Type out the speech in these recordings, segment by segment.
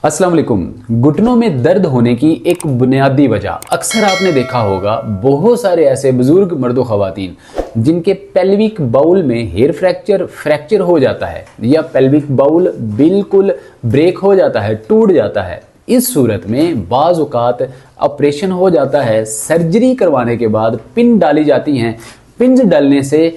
अस्सलाम वालेकुम। घुटनों में दर्द होने की एक बुनियादी वजह अक्सर आपने देखा होगा, बहुत सारे ऐसे बुजुर्ग मर्दों ख़वातीन जिनके पेल्विक बाउल में हेयर फ्रैक्चर हो जाता है या पेल्विक बाउल बिल्कुल ब्रेक हो जाता है, टूट जाता है। इस सूरत में बाज़ औक़ात ऑपरेशन हो जाता है, सर्जरी करवाने के बाद पिन डाली जाती हैं। पिन डालने से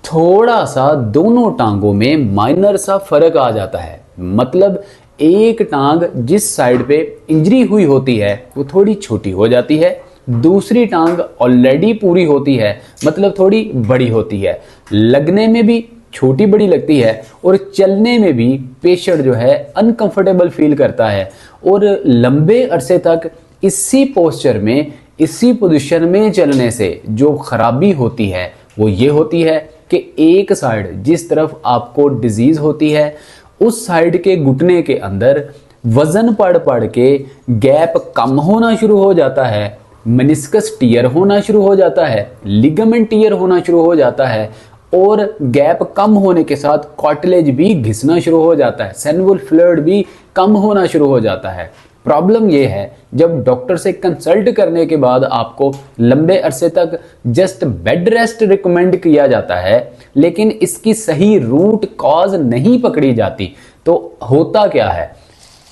थोड़ा सा दोनों टांगों में माइनर सा फ़र्क आ जाता है। मतलब एक टांग जिस साइड पे इंजरी हुई होती है वो थोड़ी छोटी हो जाती है, दूसरी टांग ऑलरेडी पूरी होती है, मतलब थोड़ी बड़ी होती है। लगने में भी छोटी बड़ी लगती है और चलने में भी पेशेंट जो है अनकंफर्टेबल फील करता है। और लंबे अरसे तक इसी पोस्चर में, इसी पोजीशन में चलने से जो खराबी होती है वो ये होती है कि एक साइड जिस तरफ आपको डिजीज होती है उस साइड के घुटने के अंदर वजन पड़ के गैप कम होना शुरू हो जाता है, मेनिस्कस टियर होना शुरू हो जाता है, लिगामेंट टियर होना शुरू हो जाता है और गैप कम होने के साथ कार्टिलेज भी घिसना शुरू हो जाता है, सेनुअल फ्लूइड भी कम होना शुरू हो जाता है। प्रॉब्लम यह है जब डॉक्टर से कंसल्ट करने के बाद आपको लंबे अरसे तक जस्ट बेड रेस्ट रिकमेंड किया जाता है, लेकिन इसकी सही रूट कॉज नहीं पकड़ी जाती, तो होता क्या है,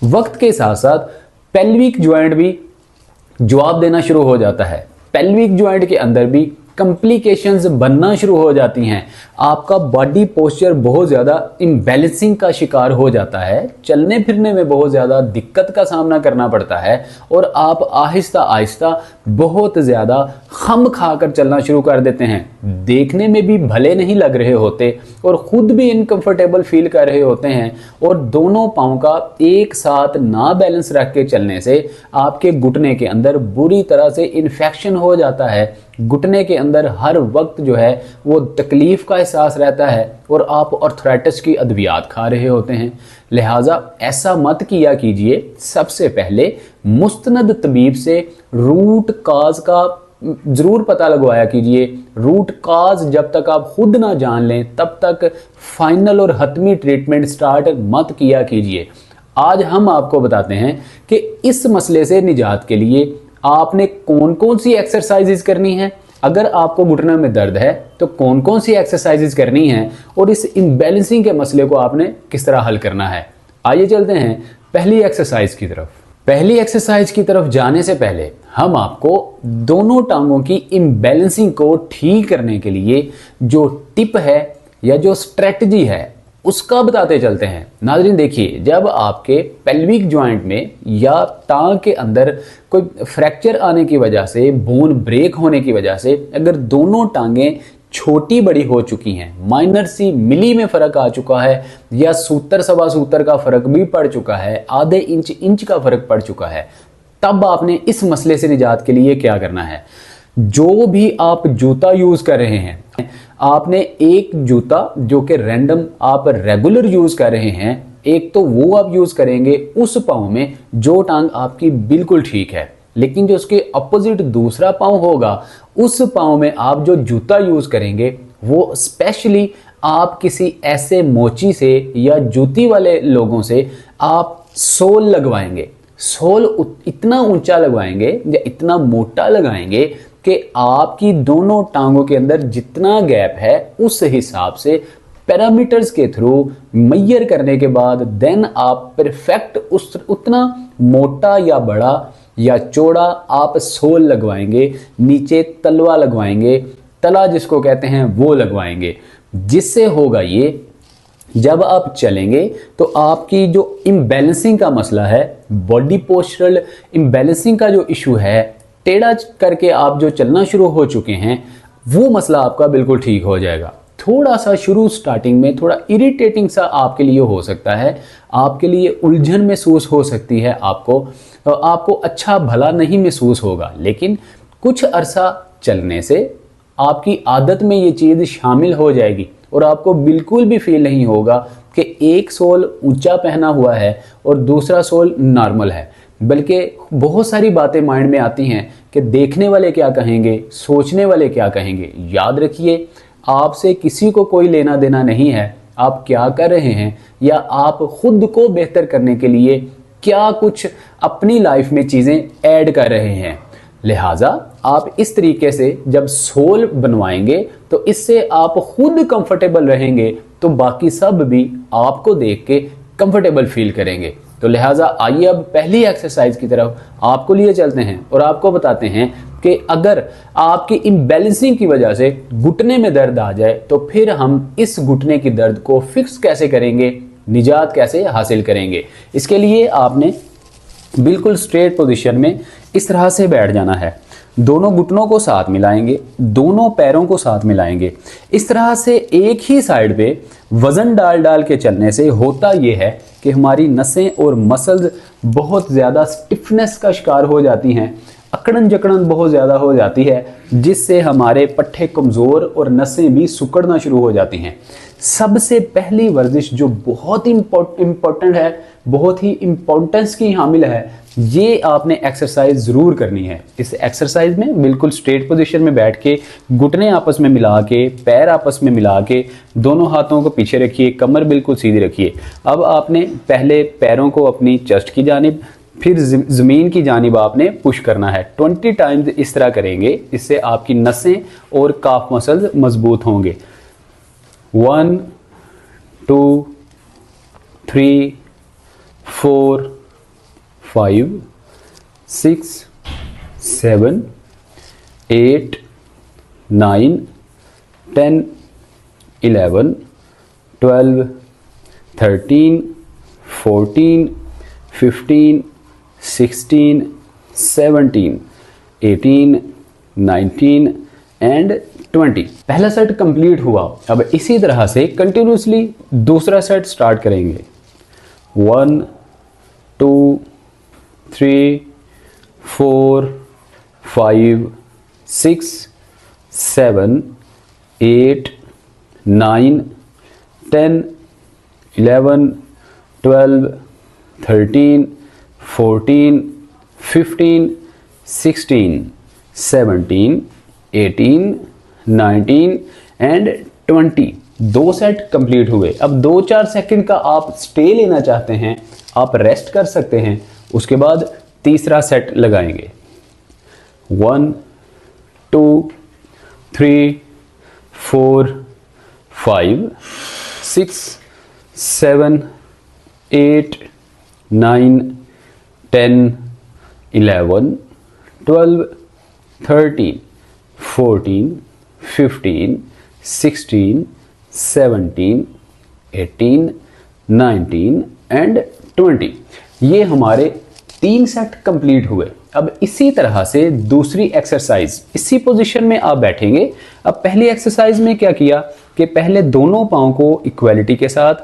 वक्त के साथ साथ पेल्विक ज्वाइंट भी जवाब देना शुरू हो जाता है। पेल्विक ज्वाइंट के अंदर भी कॉम्प्लिकेशंस बनना शुरू हो जाती हैं। आपका बॉडी पोस्चर बहुत ज़्यादा इम्बैलेंसिंग का शिकार हो जाता है, चलने फिरने में बहुत ज़्यादा दिक्कत का सामना करना पड़ता है और आप आहिस्ता आहिस्ता बहुत ज़्यादा खम खाकर चलना शुरू कर देते हैं। देखने में भी भले नहीं लग रहे होते और ख़ुद भी इनकम्फर्टेबल फील कर रहे होते हैं। और दोनों पाँव का एक साथ ना बैलेंस रख के चलने से आपके घुटने के अंदर बुरी तरह से इन्फेक्शन हो जाता है। घुटने के अंदर हर वक्त जो है वो तकलीफ का एहसास रहता है और आप आर्थराइटिस की अद्वियात खा रहे होते हैं। लिहाजा ऐसा मत किया कीजिए। सबसे पहले मुस्तनद तबीब से रूट काज का ज़रूर पता लगवाया कीजिए। रूट काज जब तक आप खुद ना जान लें तब तक फाइनल और हतमी ट्रीटमेंट स्टार्ट मत किया कीजिए। आज हम आपको बताते हैं कि इस मसले से निजात के लिए आपने कौन कौन सी एक्सरसाइजेज करनी है, अगर आपको घुटने में दर्द है तो कौन कौन सी एक्सरसाइजेज करनी है और इस इम्बैलेंसिंग के मसले को आपने किस तरह हल करना है। आइए चलते हैं पहली एक्सरसाइज की तरफ। पहली एक्सरसाइज की तरफ जाने से पहले हम आपको दोनों टांगों की इम्बैलेंसिंग को ठीक करने के लिए जो टिप है या जो स्ट्रेटजी है उसका बताते चलते हैं। नाज़रीन देखिए, जब आपके पेल्विक जॉइंट में या टांग के अंदर कोई फ्रैक्चर आने की वजह से, बोन ब्रेक होने की वजह से अगर दोनों टांगें छोटी बड़ी हो चुकी हैं, माइनर सी मिली में फ़र्क आ चुका है या सूतर सवा सूतर का फ़र्क भी पड़ चुका है, आधे इंच का फ़र्क पड़ चुका है, तब आपने इस मसले से निजात के लिए क्या करना है। जो भी आप जूता यूज़ कर रहे हैं, आपने एक जूता जो कि रैंडम आप रेगुलर यूज़ कर रहे हैं, एक तो वो आप यूज़ करेंगे उस पाँव में जो टांग आपकी बिल्कुल ठीक है, लेकिन जो उसके अपोजिट दूसरा पाँव होगा उस पाँव में आप जो जूता यूज़ करेंगे वो स्पेशली आप किसी ऐसे मोची से या जूती वाले लोगों से आप सोल लगवाएंगे। सोल इतना ऊंचा लगवाएंगे या इतना मोटा लगाएंगे कि आपकी दोनों टांगों के अंदर जितना गैप है उस हिसाब से पैरामीटर्स के थ्रू मेजर करने के बाद देन आप परफेक्ट उतना मोटा या बड़ा या चौड़ा आप सोल लगवाएंगे, नीचे तलवा लगवाएंगे, तला जिसको कहते हैं वो लगवाएंगे। जिससे होगा ये, जब आप चलेंगे तो आपकी जो इम्बैलेंसिंग का मसला है, बॉडी पोस्चरल इम्बैलेंसिंग का जो इशू है, टेढ़ा करके आप जो चलना शुरू हो चुके हैं, वो मसला आपका बिल्कुल ठीक हो जाएगा। थोड़ा सा स्टार्टिंग में थोड़ा इरिटेटिंग सा आपके लिए हो सकता है, आपके लिए उलझन महसूस हो सकती है, आपको अच्छा भला नहीं महसूस होगा, लेकिन कुछ अरसा चलने से आपकी आदत में ये चीज़ शामिल हो जाएगी और आपको बिल्कुल भी फील नहीं होगा कि एक सोल ऊंचा पहना हुआ है और दूसरा सोल नॉर्मल है, बल्कि बहुत सारी बातें माइंड में आती हैं कि देखने वाले क्या कहेंगे, सोचने वाले क्या कहेंगे। याद रखिए, आपसे किसी को कोई लेना देना नहीं है, आप क्या कर रहे हैं या आप खुद को बेहतर करने के लिए क्या कुछ अपनी लाइफ में चीज़ें ऐड कर रहे हैं। लिहाजा आप इस तरीके से जब सोल बनवाएंगे तो इससे आप खुद कंफर्टेबल रहेंगे, तो बाकी सब भी आपको देख के कंफर्टेबल फील करेंगे। तो लिहाजा आइए अब पहली एक्सरसाइज की तरफ आपको लिए चलते हैं और आपको बताते हैं कि अगर आपकी इम्बैलेंसिंग की वजह से घुटने में दर्द आ जाए तो फिर हम इस घुटने की दर्द को फिक्स कैसे करेंगे, निजात कैसे हासिल करेंगे। इसके लिए आपने बिल्कुल स्ट्रेट पोजीशन में इस तरह से बैठ जाना है। दोनों घुटनों को साथ मिलाएंगे, दोनों पैरों को साथ मिलाएंगे। इस तरह से एक ही साइड पे वजन डाल डाल के चलने से होता यह है कि हमारी नसें और मसल्स बहुत ज़्यादा स्टिफनेस का शिकार हो जाती हैं, अकड़न जकड़न बहुत ज़्यादा हो जाती है, जिससे हमारे पट्टे कमज़ोर और नसें भी सिकुड़ना शुरू हो जाती हैं। सबसे पहली वर्जिश जो बहुत इम्पोर्टेंट है, बहुत ही इम्पोर्टेंस की हामिल है, ये आपने एक्सरसाइज ज़रूर करनी है। इस एक्सरसाइज में बिल्कुल स्ट्रेट पोजीशन में बैठ के घुटने आपस में मिला के, पैर आपस में मिला के, दोनों हाथों को पीछे रखिए, कमर बिल्कुल सीधी रखिए। अब आपने पहले पैरों को अपनी चेस्ट की जानिब, फिर ज़मीन की जानिब आपने पुश करना है। 20 टाइम्स इस तरह करेंगे, इससे आपकी नसें और काफ मसल्स मजबूत होंगे। 1 2 3 4 5 6 7 8 9 10 11 12 13 14 15 16 17 18 19 एंड 20। पहला सेट कंप्लीट हुआ। अब इसी तरह से कंटिन्यूसली दूसरा सेट स्टार्ट करेंगे। 1 2 3 4 5 6 7 8 9 10 11 12 13 14 15 16 17 18 19 एंड 20। दो सेट कंप्लीट हुए। अब 2-4 सेकंड का आप स्टे लेना चाहते हैं, आप रेस्ट कर सकते हैं, उसके बाद तीसरा सेट लगाएंगे। 1 2 3 4 5 6 7 8 9 10 11 12 13 14 15 16 17 18 19 एंड 20। ये हमारे 3 सेट कंप्लीट हुए। अब इसी तरह से दूसरी एक्सरसाइज, इसी पोजीशन में आप बैठेंगे। अब पहली एक्सरसाइज में क्या किया कि पहले दोनों पाँव को इक्वलिटी के साथ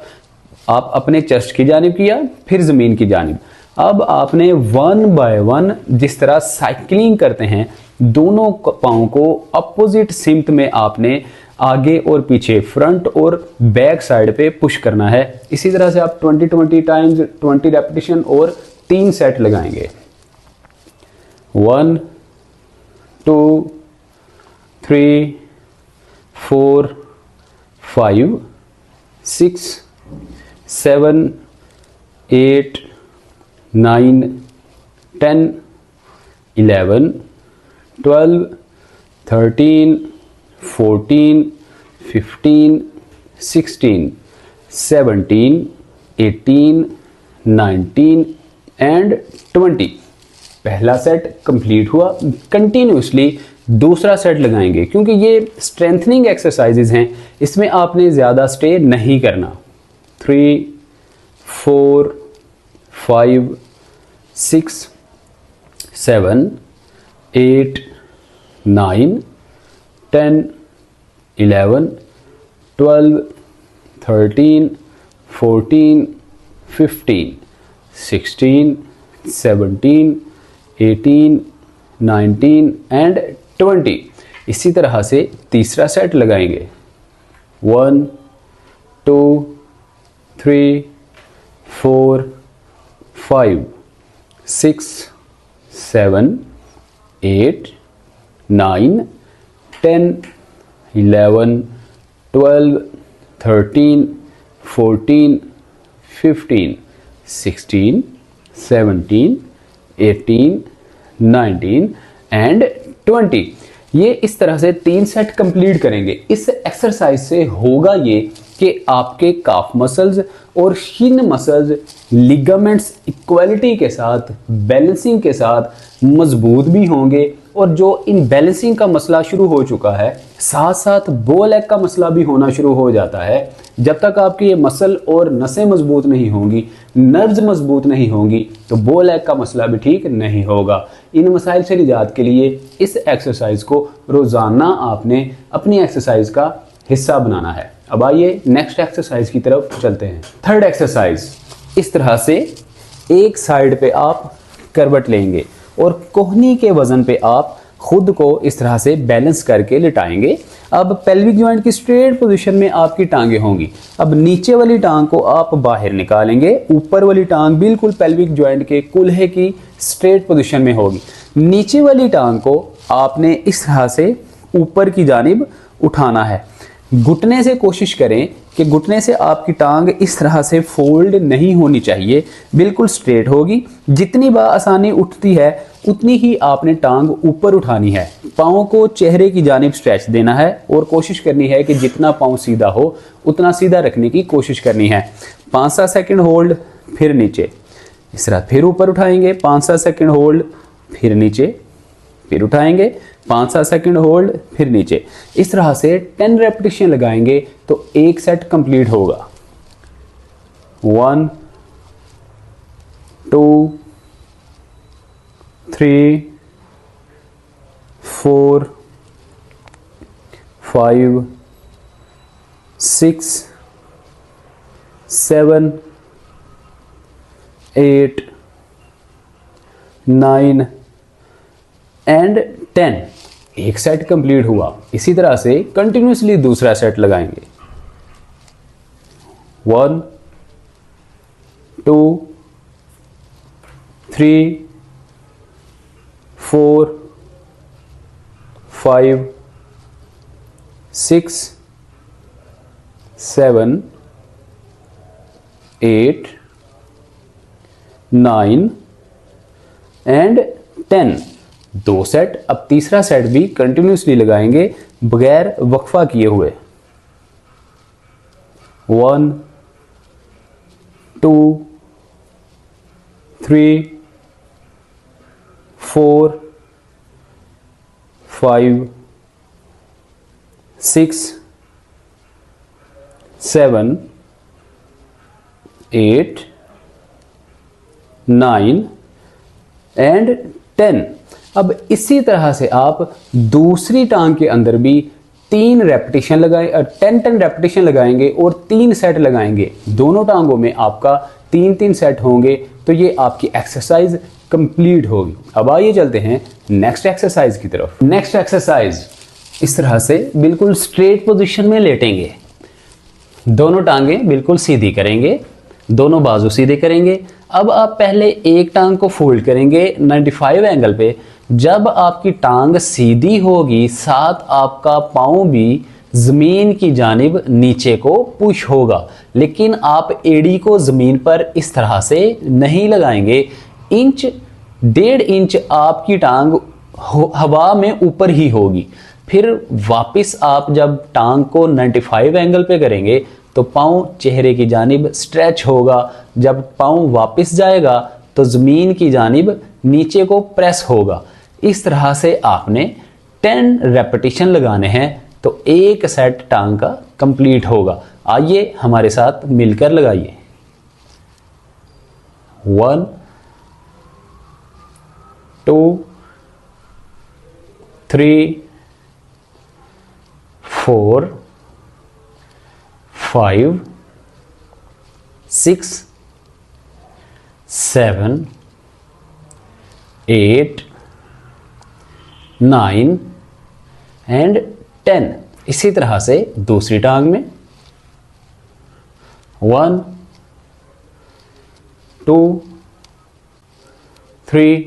आप अपने चेस्ट की जानिब किया, फिर ज़मीन की जानिब। अब आपने 1 बाय 1 जिस तरह साइकिलिंग करते हैं, दोनों पाँव को अपोजिट सिमत में आपने आगे और पीछे, फ्रंट और बैक साइड पे पुश करना है। इसी तरह से आप 20 टाइम्स 20 रेपिटेशन और 3 सेट लगाएंगे। 1 2 3 4 5 6 7 8 9 10 11 12 13 14 15 16 17 18 19 एंड 20। पहला सेट कंप्लीट हुआ। कंटिन्यूसली दूसरा सेट लगाएंगे, क्योंकि ये स्ट्रेंथनिंग एक्सरसाइजेज हैं, इसमें आपने ज़्यादा स्टे नहीं करना। 3 4 5 6 7 8 9 10 11 12 13 14 15 16 17 18 19 एंड 20। इसी तरह से तीसरा सेट लगाएंगे। 1 2 3 4 5 6 7 8 9 10 11 12 13 14 15 16 17, 18, 19 एंड 20। ये इस तरह से 3 सेट कंप्लीट करेंगे। इस एक्सरसाइज से होगा ये कि आपके काफ मसल्स और शिन मसल्स लिगामेंट्स इक्वालिटी के साथ, बैलेंसिंग के साथ मजबूत भी होंगे, और जो इन बैलेंसिंग का मसला शुरू हो चुका है, साथ साथ बो लेग का मसला भी होना शुरू हो जाता है। जब तक आपकी ये मसल और नसें मजबूत नहीं होंगी, नर्व्स मजबूत नहीं होंगी, तो बो लेग का मसला भी ठीक नहीं होगा। इन मसाइल से निजात के लिए इस एक्सरसाइज को रोज़ाना आपने अपनी एक्सरसाइज का हिस्सा बनाना है। अब आइए नेक्स्ट एक्सरसाइज की तरफ चलते हैं। थर्ड एक्सरसाइज, इस तरह से एक साइड पे आप करवट लेंगे और कोहनी के वजन पे आप खुद को इस तरह से बैलेंस करके लिटाएंगे। अब पेल्विक जॉइंट की स्ट्रेट पोजीशन में आपकी टांगें होंगी। अब नीचे वाली टांग को आप बाहर निकालेंगे, ऊपर वाली टांग बिल्कुल पेल्विक जॉइंट के कुल्हे की स्ट्रेट पोजीशन में होगी। नीचे वाली टांग को आपने इस तरह से ऊपर की जानिब उठाना है। घुटने से कोशिश करें कि घुटने से आपकी टांग इस तरह से फोल्ड नहीं होनी चाहिए, बिल्कुल स्ट्रेट होगी। जितनी आसानी उठती है उतनी ही आपने टांग ऊपर उठानी है। पाँव को चेहरे की जानिब स्ट्रेच देना है और कोशिश करनी है कि जितना पाँव सीधा हो उतना सीधा रखने की कोशिश करनी है। 5-7 सेकंड होल्ड, फिर नीचे, इस तरह फिर ऊपर उठाएंगे, 5-7 सेकंड होल्ड, फिर नीचे, फिर उठाएंगे, 5-7 सेकंड होल्ड, फिर नीचे। इस तरह से 10 रेपिटेशन लगाएंगे तो एक सेट कंप्लीट होगा। 1, 2, 3, 4, 5, 6, 7, 8, 9 एंड 10। एक सेट कंप्लीट हुआ। इसी तरह से कंटिन्यूसली दूसरा सेट लगाएंगे। 1, 2, 3, 4, 5, 6, 7, 8, 9 एंड 10। 2 सेट। अब तीसरा सेट भी कंटिन्यूसली लगाएंगे बगैर वक्फा किए हुए। 1, 2, 3, 4, 5, 6, 7, 8, 9 एंड 10। अब इसी तरह से आप दूसरी टांग के अंदर भी 3 रेपिटेशन लगाएं और 10 रेपिटेशन लगाएंगे और 3 सेट लगाएंगे। दोनों टांगों में आपका 3-3 सेट होंगे, तो ये आपकी एक्सरसाइज कंप्लीट होगी। अब आइए चलते हैं नेक्स्ट एक्सरसाइज की तरफ। नेक्स्ट एक्सरसाइज, इस तरह से बिल्कुल स्ट्रेट पोजीशन में लेटेंगे, दोनों टांगें बिल्कुल सीधी करेंगे, दोनों बाजू सीधे करेंगे। अब आप पहले एक टांग को फोल्ड करेंगे 95 एंगल पे। जब आपकी टांग सीधी होगी, साथ आपका पाँव भी ज़मीन की जानिब नीचे को पुश होगा, लेकिन आप एड़ी को ज़मीन पर इस तरह से नहीं लगाएंगे। 1.5 इंच आपकी टांग हवा में ऊपर ही होगी। फिर वापस आप जब टांग को 95 एंगल पे करेंगे तो पाँव चेहरे की जानिब स्ट्रेच होगा। जब पाँव वापस जाएगा तो ज़मीन की जानिब नीचे को प्रेस होगा। इस तरह से आपने 10 रेपिटेशन लगाने हैं, तो एक सेट टांग का कंप्लीट होगा। आइए हमारे साथ मिलकर लगाइए। 1, 2, 3, 4, 5, 6, 7, 8, 9 एंड 10। इसी तरह से दूसरी टांग में 1, 2, 3,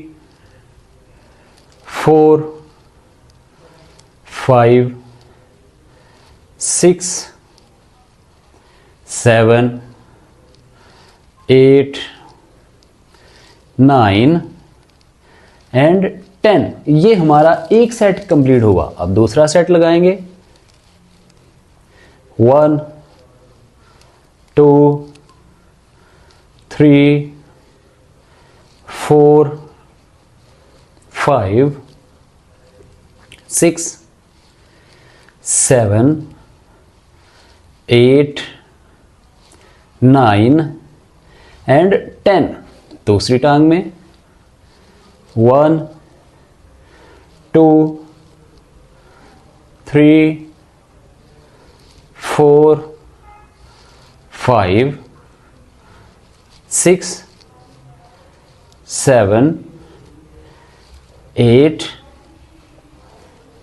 4, 5, 6, 7, 8, 9 एंड 10। ये हमारा एक सेट कंप्लीट हुआ। अब दूसरा सेट लगाएंगे। 1 2 3 4 5 6 7 8 9 एंड 10। दूसरी टांग में 1 2 3 4 5 6 7 8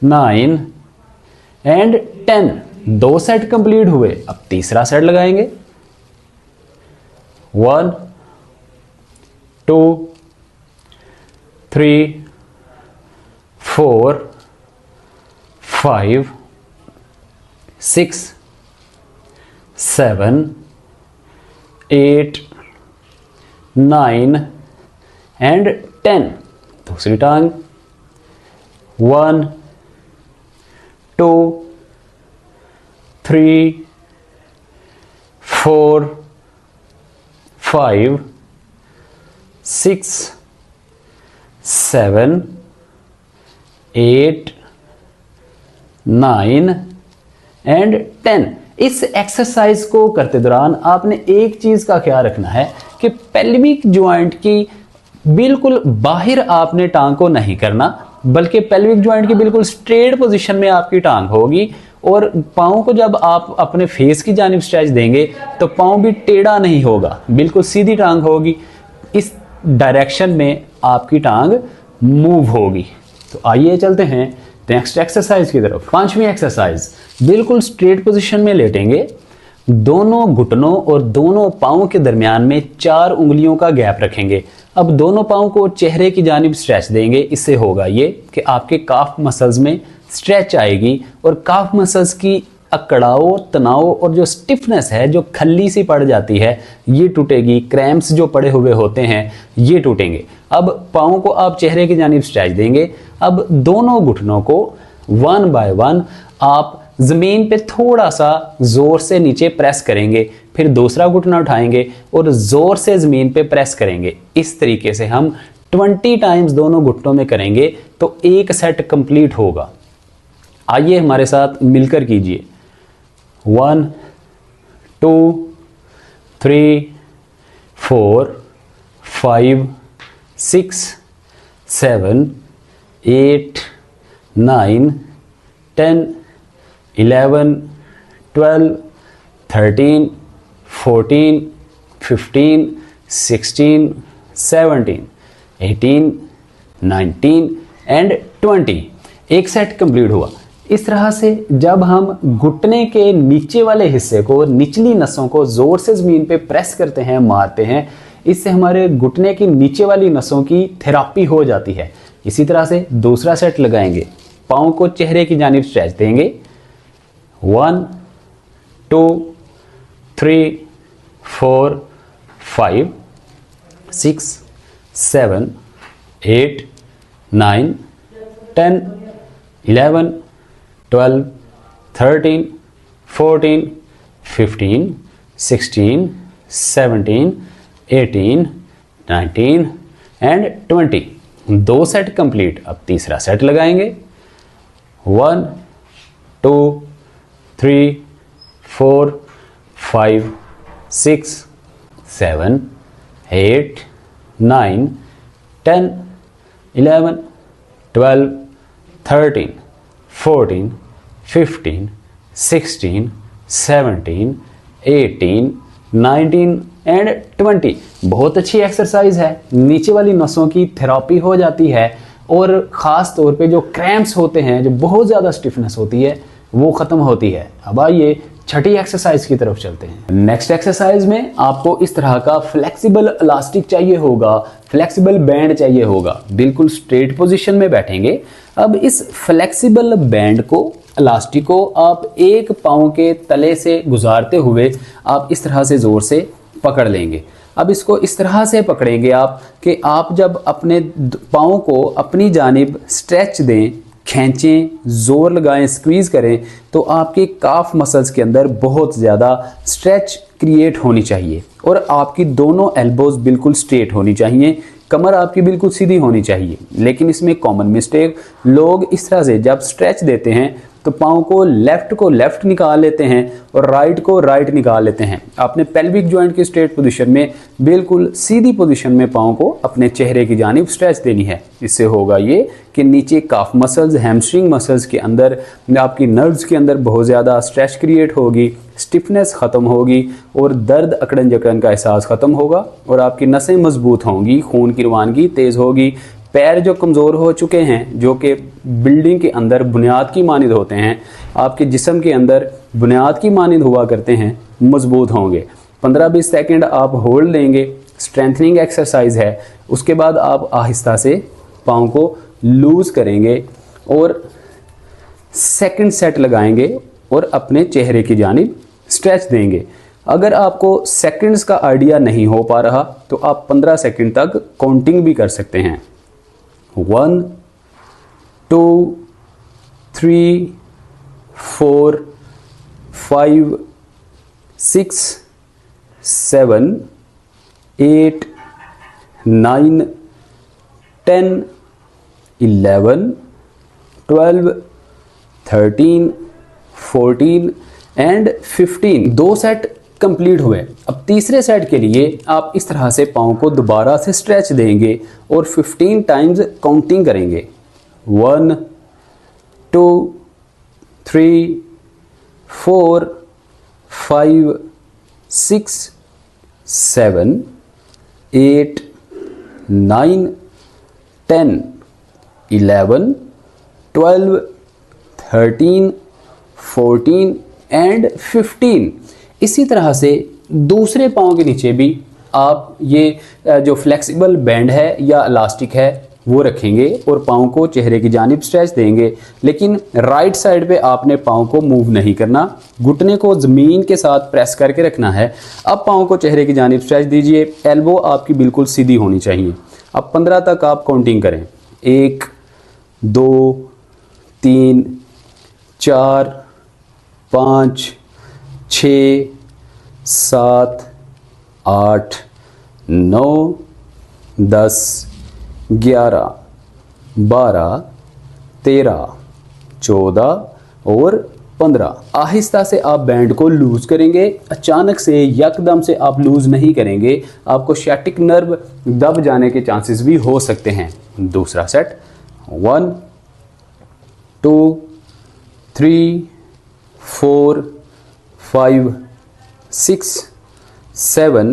9 एंड 10। दो सेट कंप्लीट हुए। अब तीसरा सेट लगाएंगे। 1 2 3 4 5 6 7 8 9 एंड 10। दूसरी टांग 1 2 3 4 5 6 7 8 9 एंड 10। इस एक्सरसाइज को करते दौरान आपने एक चीज का ख्याल रखना है कि पेल्विक जॉइंट की बिल्कुल बाहर आपने टांग को नहीं करना, बल्कि पेल्विक जॉइंट की बिल्कुल स्ट्रेट पोजीशन में आपकी टांग होगी। और पाँव को जब आप अपने फेस की जानिब स्ट्रेच देंगे तो पाँव भी टेढ़ा नहीं होगा, बिल्कुल सीधी टांग होगी। इस डायरेक्शन में आपकी टांग मूव होगी। तो आइए चलते हैं नेक्स्ट एक्सरसाइज की तरफ। पांचवी एक्सरसाइज, बिल्कुल स्ट्रेट पोजीशन में लेटेंगे। दोनों घुटनों और दोनों पाँव के दरमियान में 4 उंगलियों का गैप रखेंगे। अब दोनों पाँव को चेहरे की जानिब स्ट्रेच देंगे। इससे होगा ये कि आपके काफ मसल्स में स्ट्रेच आएगी और काफ मसल्स की अकड़ाव, तनाव और जो स्टिफनेस है, जो खल्ली सी पड़ जाती है, ये टूटेगी। क्रैम्प्स जो पड़े हुए होते हैं ये टूटेंगे। अब पाँव को आप चेहरे की जानिब स्ट्रेच देंगे। अब दोनों घुटनों को 1 बाय 1 आप ज़मीन पे थोड़ा सा ज़ोर से नीचे प्रेस करेंगे। फिर दूसरा घुटना उठाएंगे और ज़ोर से ज़मीन पे प्रेस करेंगे। इस तरीके से हम 20 टाइम्स दोनों घुटनों में करेंगे तो एक सेट कंप्लीट होगा। आइए हमारे साथ मिलकर कीजिए। 1 2 3 4 5 6 7 8 9 10 11 12 13 14 15 16 17 18 19 एंड 20। एक सेट कंप्लीट हुआ। इस तरह से जब हम घुटने के नीचे वाले हिस्से को, निचली नसों को जोर से जमीन पे प्रेस करते हैं, मारते हैं, इससे हमारे घुटने की नीचे वाली नसों की थेरापी हो जाती है। इसी तरह से दूसरा सेट लगाएंगे। पाँव को चेहरे की जानिब स्ट्रेच देंगे। 1 2 3 4 5 6 7 8 9 10 11 12 13 14 15 16 17 18 19 एंड 20। दो सेट कंप्लीट। अब तीसरा सेट लगाएंगे। 1 2 3 4 5 6 7 8 9 10 11 12 13 14 15 16 17 18 19 एंड 20। बहुत अच्छी एक्सरसाइज है। नीचे वाली नसों की थेरापी हो जाती है और ख़ास तौर पे जो क्रैम्प्स होते हैं, जो बहुत ज़्यादा स्टिफनेस होती है, वो ख़त्म होती है। अब आइए छठी एक्सरसाइज की तरफ चलते हैं। नेक्स्ट एक्सरसाइज में आपको इस तरह का फ्लेक्सिबल इलास्टिक चाहिए होगा, फ्लेक्सिबल बैंड चाहिए होगा। बिल्कुल स्ट्रेट पोजीशन में बैठेंगे। अब इस फ्लेक्सिबल बैंड को, इलास्टिक को आप एक पाँव के तले से गुजारते हुए आप इस तरह से ज़ोर से पकड़ लेंगे। अब इसको इस तरह से पकड़ेंगे आप कि आप जब अपने पाँव को अपनी जानिब स्ट्रेच दें, खींचें, ज़ोर लगाएं, स्क्वीज़ करें, तो आपके काफ मसल्स के अंदर बहुत ज़्यादा स्ट्रेच क्रिएट होनी चाहिए और आपकी दोनों एल्बोज बिल्कुल स्ट्रेट होनी चाहिए, कमर आपकी बिल्कुल सीधी होनी चाहिए। लेकिन इसमें कॉमन मिस्टेक, लोग इस तरह से जब स्ट्रेच देते हैं तो पाँव को लेफ़्ट निकाल लेते हैं और राइट को राइट निकाल लेते हैं। आपने पेल्विक जॉइंट की स्ट्रेट पोजीशन में बिल्कुल सीधी पोजीशन में पाँव को अपने चेहरे की जानिब स्ट्रेच देनी है। इससे होगा ये कि नीचे काफ मसल्स, हैमस्ट्रिंग मसल्स के अंदर, आपकी नर्व्स के अंदर बहुत ज़्यादा स्ट्रेच क्रिएट होगी, स्टिफनेस ख़त्म होगी और दर्द, अकड़न जकड़न का एहसास ख़त्म होगा और आपकी नसें मजबूत होंगी, खून की रवानगी तेज़ होगी। पैर जो कमज़ोर हो चुके हैं, जो कि बिल्डिंग के अंदर बुनियाद की मानिंद होते हैं, आपके जिस्म के अंदर बुनियाद की मानिंद हुआ करते हैं, मजबूत होंगे। 15-20 सेकंड आप होल्ड लेंगे, स्ट्रेंथनिंग एक्सरसाइज है। उसके बाद आप आहिस्ता से पाँव को लूज़ करेंगे और सेकंड सेट लगाएंगे और अपने चेहरे की जानिब स्ट्रेच देंगे। अगर आपको सेकंड्स का आइडिया नहीं हो पा रहा तो आप 15 सेकंड तक काउंटिंग भी कर सकते हैं। 1 2 3 4 5 6 7 8 9 10 11 12 13 14 एंड 15। 2 सेट कंप्लीट हुए। अब तीसरे सेट के लिए आप इस तरह से पाँव को दोबारा से स्ट्रेच देंगे और 15 टाइम्स काउंटिंग करेंगे। 1 2 3 4 5 6 7 8 9 10 11 12 13 14 एंड 15। इसी तरह से दूसरे पाँव के नीचे भी आप ये जो फ्लेक्सिबल बैंड है या इलास्टिक है वो रखेंगे और पाँव को चेहरे की जानिब स्ट्रेच देंगे। लेकिन राइट साइड पे आपने पाँव को मूव नहीं करना, घुटने को ज़मीन के साथ प्रेस करके रखना है। अब पाँव को चेहरे की जानिब स्ट्रेच दीजिए, एल्बो आपकी बिल्कुल सीधी होनी चाहिए। अब 15 तक आप काउंटिंग करें। 1 2 3 4 5 6 7 8 9 10 11 12 13 14 और 15। आहिस्ता से आप बैंड को लूज करेंगे। अचानक से यकदम से आप लूज नहीं करेंगे, आपको शैटिक नर्व दब जाने के चांसेस भी हो सकते हैं। दूसरा सेट 1 2 3 4 5 6 7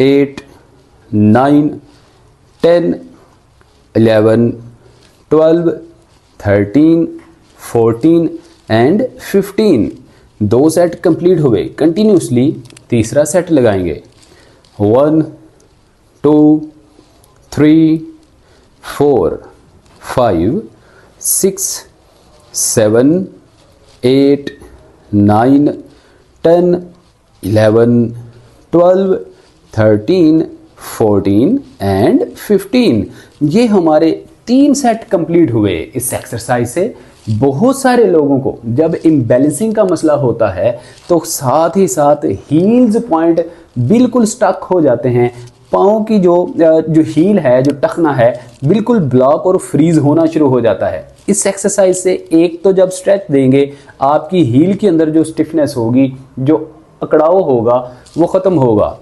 8 9 10 11 12 13 14 एंड 15। 2 सेट कंप्लीट हुए। कंटिन्यूसली तीसरा सेट लगाएंगे। 1 2 3 4 5 6 7 8 9 10 11 12 13 14 एंड 15। ये हमारे 3 सेट कंप्लीट हुए। इस एक्सरसाइज से बहुत सारे लोगों को जब इम्बैलेंसिंग का मसला होता है तो साथ ही साथ हील्स पॉइंट बिल्कुल स्टक हो जाते हैं। पाँव की जो हील है, जो टखना है, बिल्कुल ब्लॉक और फ्रीज होना शुरू हो जाता है। इस एक्सरसाइज से एक तो जब स्ट्रेच देंगे आपकी हील के अंदर जो स्टिफनेस होगी, जो अकड़ाव होगा, वो ख़त्म होगा।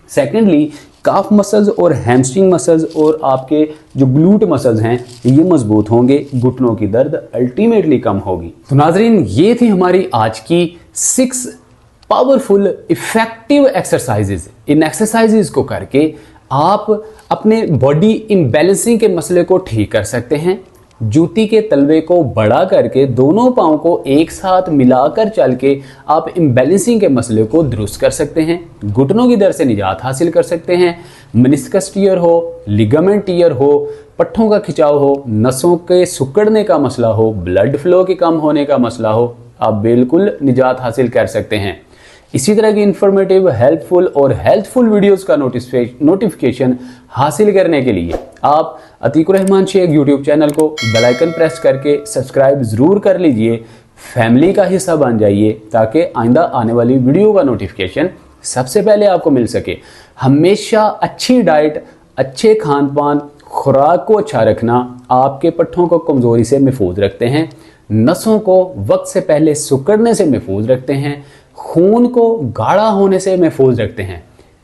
सेकेंडली काफ मसल्स और हैमस्ट्रिंग मसल्स और आपके जो ग्लूट मसल्स हैं ये मजबूत होंगे, घुटनों की दर्द अल्टीमेटली कम होगी। तो नाजरीन, ये थी हमारी आज की 6 पावरफुल इफेक्टिव एक्सरसाइजेज। इन एक्सरसाइजेज को करके आप अपने बॉडी इम्बैलेंसिंग के मसले को ठीक कर सकते हैं। जूती के तलवे को बड़ा करके दोनों पाँव को एक साथ मिलाकर चल के आप इम्बैलेंसिंग के मसले को दुरुस्त कर सकते हैं। घुटनों की दर्द से निजात हासिल कर सकते हैं। मेनिस्कस टियर हो, लिगामेंट टियर हो, पट्ठों का खिंचाव हो, नसों के सिकुड़ने का मसला हो, ब्लड फ्लो के कम होने का मसला हो, आप बिल्कुल निजात हासिल कर सकते हैं। इसी तरह की इंफॉर्मेटिव, हेल्पफुल और हेल्थफुल वीडियोस का नोटिफिकेशन हासिल करने के लिए आप अतीकुर रहमान शेख यूट्यूब चैनल को बेल आइकन प्रेस करके सब्सक्राइब ज़रूर कर लीजिए, फैमिली का हिस्सा बन जाइए ताकि आइंदा आने वाली वीडियो का नोटिफिकेशन सबसे पहले आपको मिल सके। हमेशा अच्छी डाइट, अच्छे खान पान, खुराक को अच्छा रखना आपके पट्ठों को कमज़ोरी से महफूज रखते हैं, नसों को वक्त से पहले सिकुड़ने से महफूज रखते हैं, खून को गाढ़ा होने से महफूज रखते हैं।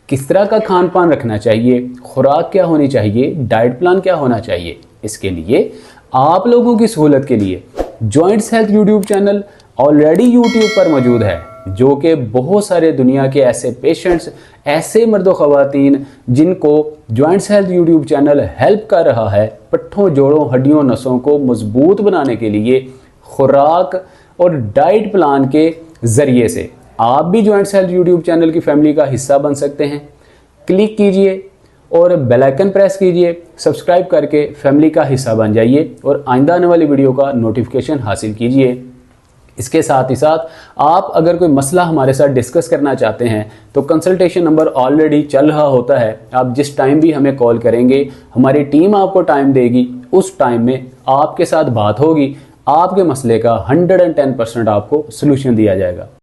किस तरह का खान पान रखना चाहिए, खुराक क्या होनी चाहिए, डाइट प्लान क्या होना चाहिए, इसके लिए आप लोगों की सहूलत के लिए joints health YouTube channel already YouTube पर मौजूद है, जो कि बहुत सारे दुनिया के ऐसे पेशेंट्स, ऐसे मर्दो ख़वातीन जिनको joints health YouTube channel help कर रहा है पट्ठों, जोड़ों, हड्डियों, नसों को मजबूत बनाने के लिए खुराक और डाइट प्लान के ज़रिए से। आप भी जॉइंट्स हेल्थ यूट्यूब चैनल की फैमिली का हिस्सा बन सकते हैं। क्लिक कीजिए और बेल आइकन प्रेस कीजिए, सब्सक्राइब करके फैमिली का हिस्सा बन जाइए और आइंदा आने वाली वीडियो का नोटिफिकेशन हासिल कीजिए। इसके साथ ही साथ आप अगर कोई मसला हमारे साथ डिस्कस करना चाहते हैं तो कंसल्टेशन नंबर ऑलरेडी चल रहा होता है। आप जिस टाइम भी हमें कॉल करेंगे हमारी टीम आपको टाइम देगी, उस टाइम में आपके साथ बात होगी, आपके मसले का 110% आपको सलूशन दिया जाएगा।